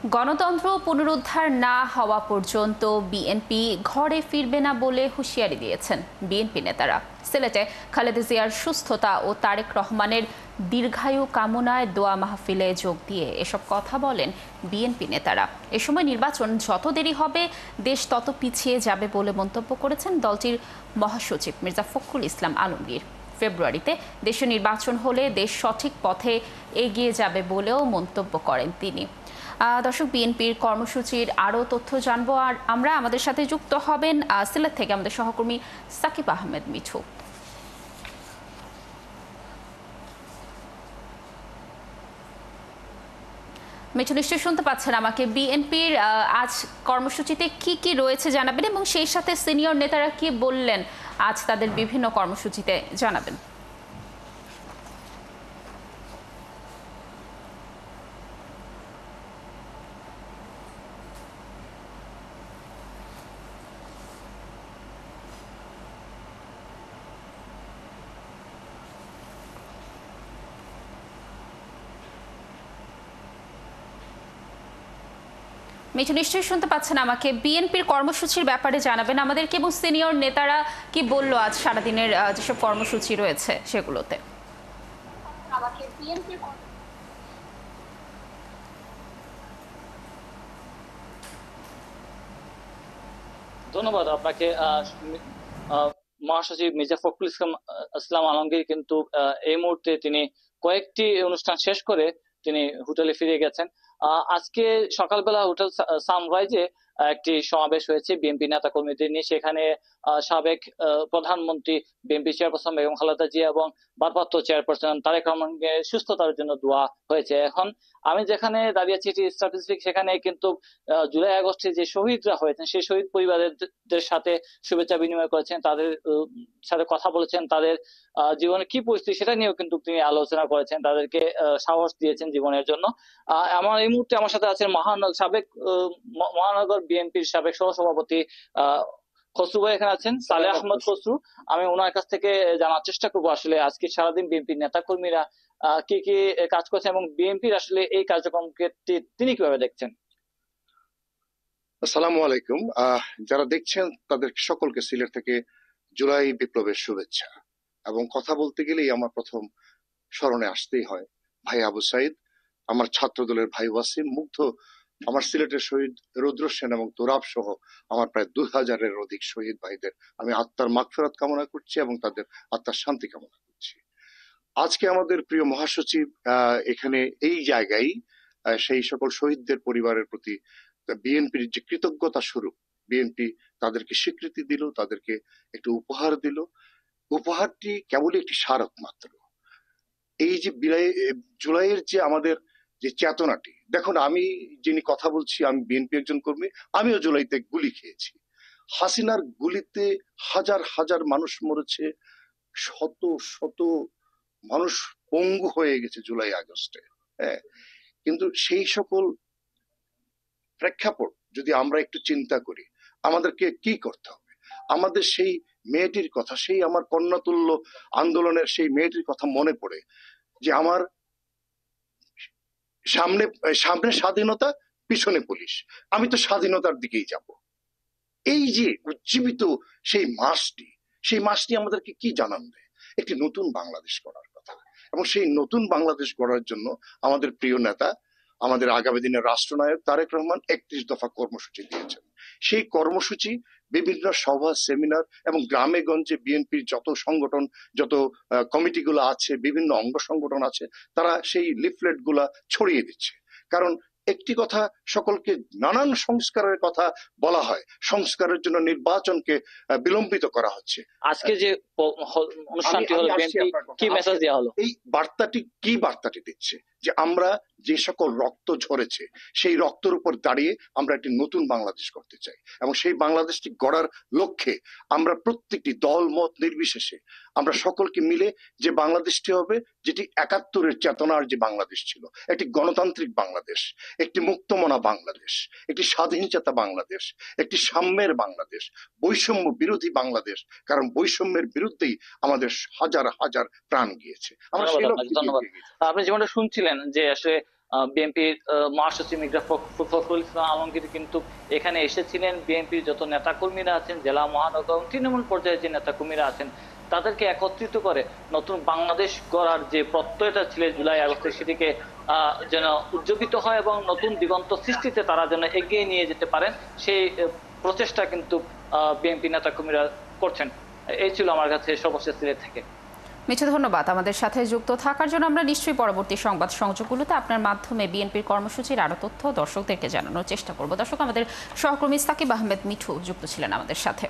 গণতন্ত্র পুনরুদ্ধার না হওয়া পর্যন্ত বিএনপি ঘরে ফিরবে না বলে হুঁশিয়ারি দিয়েছেন বিএনপি নেতারা। সিলেটে খালেদা জিয়ার সুস্থতা ও তারেক রহমানের দীর্ঘায়ু কামনায় দোয়া মাহফিলে যোগ দিয়ে এসব কথা বলেন বিএনপি নেতারা। এ সময় নির্বাচন যত দেরি হবে দেশ তত পিছিয়ে যাবে বলে মন্তব্য করেছেন দলটির মহাসচিব মির্জা ফখরুল ইসলাম আলমগীর। ফেব্রুয়ারিতে দেশে নির্বাচন হলে দেশ সঠিক পথে এগিয়ে যাবে বলেও মন্তব্য করেন তিনি। দর্শক, বিএনপির কর্মসূচির আরও তথ্য জানবো আর আমরা আমাদের সাথে যুক্ত হবেন সিলেট থেকে আমাদের সহকর্মী সাকিব আহমেদ মিঠু। মিঠু, নিশ্চয়ই শুনতে পাচ্ছেন আমাকে। বিএনপির আজ কর্মসূচিতে কি কি রয়েছে জানাবেন এবং সেই সাথে সিনিয়র নেতারা কি বললেন আজ তাদের বিভিন্ন কর্মসূচিতে জানাবেন। মিঠু, নিশ্চয়ই শুনতে পাচ্ছেন আমাকে। বিএনপির কর্মসূচির ব্যাপারে জানাবেন আমাদেরকে এবং সিনিয়র নেতারা কি বললো আজ সারাদিনের যেসব কর্মসূচি রয়েছে সেগুলোতে। ধন্যবাদ আপনাকে। মহাসচিব মির্জা ফখরুল ইসলাম আলমগীর কিন্তু এই মুহূর্তে তিনি কয়েকটি অনুষ্ঠান শেষ করে তিনি হোটেলে ফিরে গেছেন। আজকে সকালবেলা হোটেল সানরাইজে একটি সমাবেশ হয়েছে বিএনপি নেতা কর্মীদের নিয়ে। সেখানে সাবেক প্রধানমন্ত্রী বিএনপি চেয়ারপারসন বেগম খালেদা জিয়া এবং ভারপ্রাপ্ত চেয়ারপারসন তারেক রহমানকে সুস্থতার জন্য দোয়া হয়েছে। এখন আমি যেখানে দাঁড়িয়ে আছি স্ট্যাটিস্টিক, সেখানে কিন্তু জুলাই আগস্টে যে শহীদরা হয়েছেন সেই শহীদ পরিবারের সাথে শুভেচ্ছা বিনিময় করেছেন, তাদের সাথে কথা বলেছেন, তাদের জীবনে কি পরিস্থিতি সেটা নিয়েও কিন্তু তিনি আলোচনা করেছেন, তাদেরকে সাহস দিয়েছেন জীবনের জন্য। আমার এই মুহূর্তে আমার সাথে আছেন সাবেক মহানগর বিএনপির সাবেক সহসভাপতি খসরু ভাই এখানে আছেন, সালেহ আহমদ খসরু। আমি ওনার কাছ থেকে জানার চেষ্টা করবো আসলে আজকে সারাদিন বিএনপির নেতা কর্মীরা কি কি কাজ করছেন এবং বিএনপির আসলে এই কার্যক্রমকে তিনি কিভাবে দেখছেন। আসসালামু আলাইকুম। যারা দেখছেন তাদের সকলকে সিলেট থেকে জুলাই বিপ্লবের শুভেচ্ছা। এবং কথা বলতে গেলেই আমার প্রথম স্মরণে আসতেই হয় ভাই আবু সাইদ, আমার ছাত্র দলের ভাই ওয়াসিম, মুগ্ধ আমার সিলেটের শহীদ রুদ্র সেন এবং তোরাব সহ আমার প্রায় 2000-এর অধিক শহীদ ভাইদের আমি আত্মার মাগফিরাত কামনা করছি এবং তাদের আত্মার শান্তি কামনা করছি। আজকে আমাদের প্রিয় মহাসচিব এখানে এই জায়গায় সেই সকল শহীদদের পরিবারের প্রতি বিএনপির যে কৃতজ্ঞতা স্বরূপ বিএনপি তাদেরকে স্বীকৃতি দিল, তাদেরকে একটু উপহার দিল। উপহারটি কেবলই একটি স্মারক মাত্র। এই যে জুলাইয়ের যে আমাদের যে চেতনাটি, দেখুন আমি যিনি কথা বলছি আমি বিএনপি একজন কর্মী, আমিও জুলাইতে গুলি খেয়েছি। হাসিনার গুলিতে হাজার হাজার মানুষ মরেছে, শত শত মানুষ পঙ্গু হয়ে গেছে জুলাই আগস্টে। হ্যাঁ, কিন্তু সেই সকল প্রেক্ষাপট যদি আমরা একটু চিন্তা করি, আমাদেরকে কি করতে হবে? আমাদের সেই মেয়েটির কথা, সেই আমার কন্যাতুল্য আন্দোলনের সেই মেয়েটির কথা মনে পড়ে যে আমার সামনে সামনে স্বাধীনতা, পিছনে পুলিশ, আমি তো স্বাধীনতার দিকেই যাব। এই যে উজ্জীবিত সেই মাসটি আমাদেরকে কি জানান দেয়? একটি নতুন বাংলাদেশ গড়ার কথা। এবং সেই নতুন বাংলাদেশ গড়ার জন্য আমাদের প্রিয় নেতা, আমাদের আগামী দিনের রাষ্ট্রনায়ক তারেক রহমান 31 দফা কর্মসূচি দিয়েছেন। সেই কর্মসূচি বিভিন্ন সভা, সেমিনার এবং গ্রামে গঞ্জে বিএনপির যত সংগঠন, যত কমিটিগুলো আছে, বিভিন্ন অঙ্গ সংগঠন আছে, তারা সেই লিফলেট গুলা ছড়িয়ে দিচ্ছে। কারণ একটি কথা সকলকে, নানান সংস্কারের কথা বলা হয়, সংস্কারের জন্য নির্বাচনকে বিলম্বিত করা হচ্ছে। আজকে যে অনুষ্ঠানটি হলো বিএনপি কি মেসেজ দেওয়া হলো? এই বার্তাটি কি বার্তাটি দিচ্ছে যে আমরা যে সকল রক্ত ঝরেছে সেই রক্তের উপর দাঁড়িয়ে আমরা একটি নতুন বাংলাদেশ করতে চাই এবং সেই বাংলাদেশটি গড়ার লক্ষ্যে আমরা প্রত্যেকটি দল মত নির্বিশেষে আমরা সকলকে মিলে যে বাংলাদেশটি হবে, যেটি 71-এর চেতনার যে বাংলাদেশ ছিল, একটি গণতান্ত্রিক বাংলাদেশ, একটি মুক্তমনা বাংলাদেশ, একটি স্বাধীনচেতা বাংলাদেশ, একটি সাম্যের বাংলাদেশ, বৈষম্য বিরোধী বাংলাদেশ। কারণ বৈষম্যের বিরুদ্ধেই আমাদের হাজার হাজার প্রাণ গিয়েছে। ধন্যবাদ। আপনি যেমনটা শুনছিলেন যে আসলে বিএনপির মহাসচিব মির্জা ফখরুল ইসলাম আলমগীর কিন্তু এখানে এসেছিলেন। বিএনপির যত নেতাকর্মীরা আছেন, জেলা, মহানগর, তৃণমূল পর্যায়ে যে নেতাকর্মীরা আছেন, তাদেরকে একত্রিত করে নতুন বাংলাদেশ গড়ার যে প্রত্যয়টা ছিল জুলাই আগস্টে, সেটিকে যেন উজ্জীবিত হয় এবং নতুন দিগন্ত সৃষ্টিতে তারা যেন এগিয়ে নিয়ে যেতে পারেন, সেই প্রচেষ্টা কিন্তু বিএনপি নেতাকর্মীরা করছেন। এই ছিল আমার কাছে সর্বশেষ সিলেট থেকে। মিঠু, ধন্যবাদ আমাদের সাথে যুক্ত থাকার জন্য। আমরা নিশ্চয়ই পরবর্তী সংবাদ সংযোগগুলোতে আপনার মাধ্যমে বিএনপির কর্মসূচির আরও তথ্য দর্শকদেরকে জানানোর চেষ্টা করব। দর্শক, আমাদের সহকর্মী সাকিব আহমেদ মিঠু যুক্ত ছিলেন আমাদের সাথে।